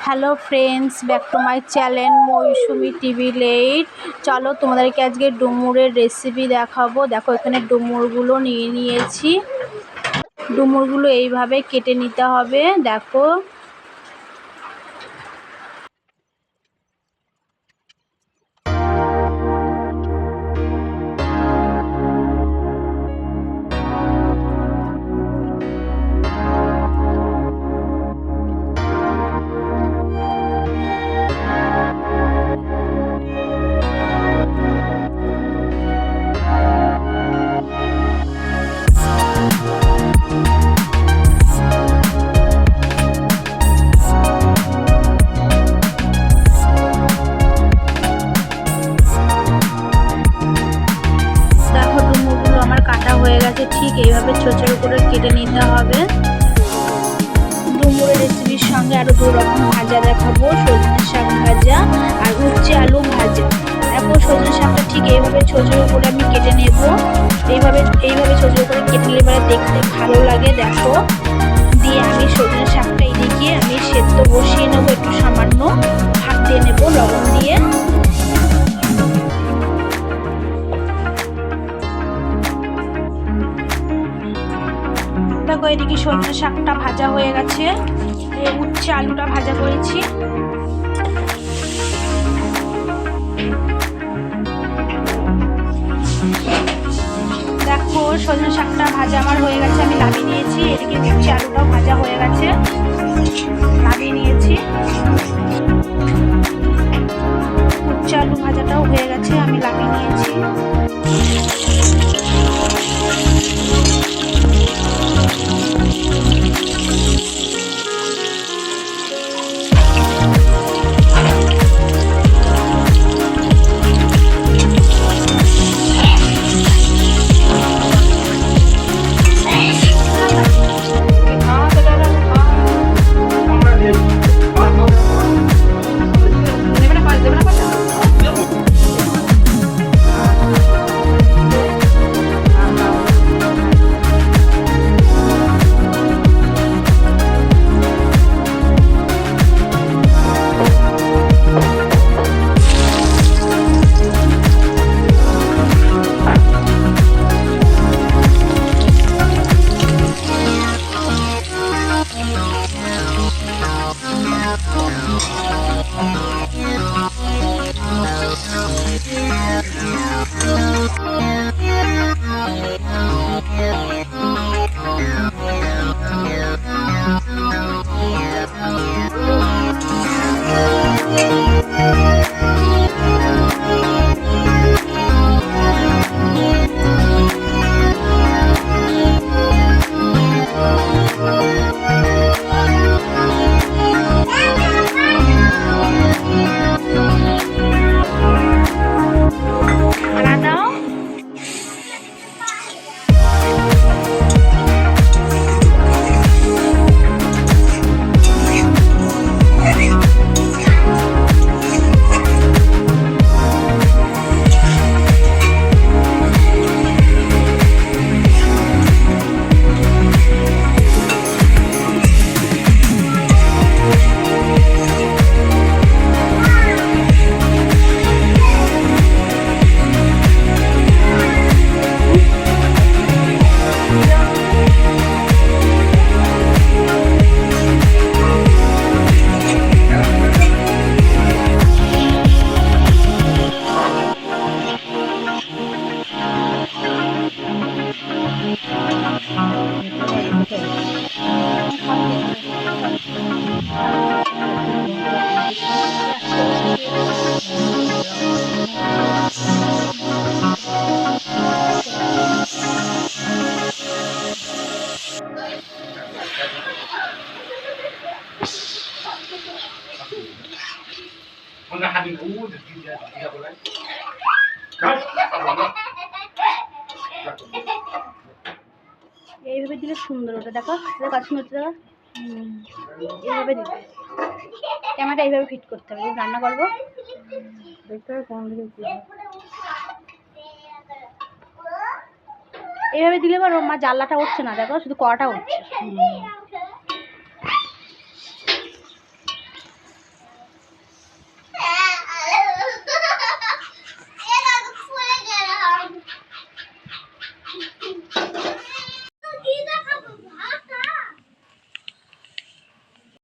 Hello friends, back to my channel Moushumi TV let. চলো তোমাদেরকে আজকে ডুমুরের রেসিপি দেখাবো। দেখো এখানে ডুমুরগুলো নিয়ে নিয়েছি। ডুমুরগুলো এইভাবে কেটে নিতে হবে। দেখো ডুমুরগুলো আমার কাটা হয়ে গেছে। ঠিক এইভাবে ছোট ছোট করে কেটে নিতে হবে। ডুমুরের রেসিপির সঙ্গে আরো দু রকম ভাজা দেখাবো, সজনে শাক ভাজা আর উচ্ছে আলু ভাজা। দেখো সজনে শাকটা ঠিক এইভাবে ছোট ছোট করে আমি কেটে নেব। এইভাবে ছোট ছোট করে কেটে নিলে এবারে দেখতে ভালো লাগে। দেখো দিয়ে আমি সজনে শাকটা এদিকে আমি সেদ্ধ বসিয়ে নেবো। একটু সামান্য ভাত দিয়ে নেবো লবণ দিয়ে। দেখো এদিকে সজনে শাকটা ভাজা হয়ে গেছে। উচ্ছে আলুটা ভাজা করেছি। দেখো সজনে শাকটা ভাজা আমার হয়ে গেছে, আমি নামিয়ে নিয়েছি। এদিকে উচ্ছে আলুটাও ভাজা হয়ে গেছে, নামিয়ে নিয়েছি। উচ্ছে আলু ভাজাটাও হয়ে গেছে, আমি নামিয়ে নিয়েছি। এইভাবে দিলে সুন্দর ওটা। দেখো কাশ্মীরটা এইভাবে দিতে ক্যামেরাটা এইভাবে ফিট করতে হবে। রান্না করবো দেখতে হবে কোন দিকে এইভাবে দিলে পর মা জানলাটা উঠছে না, দেখো শুধু কড়াটা উঠছে।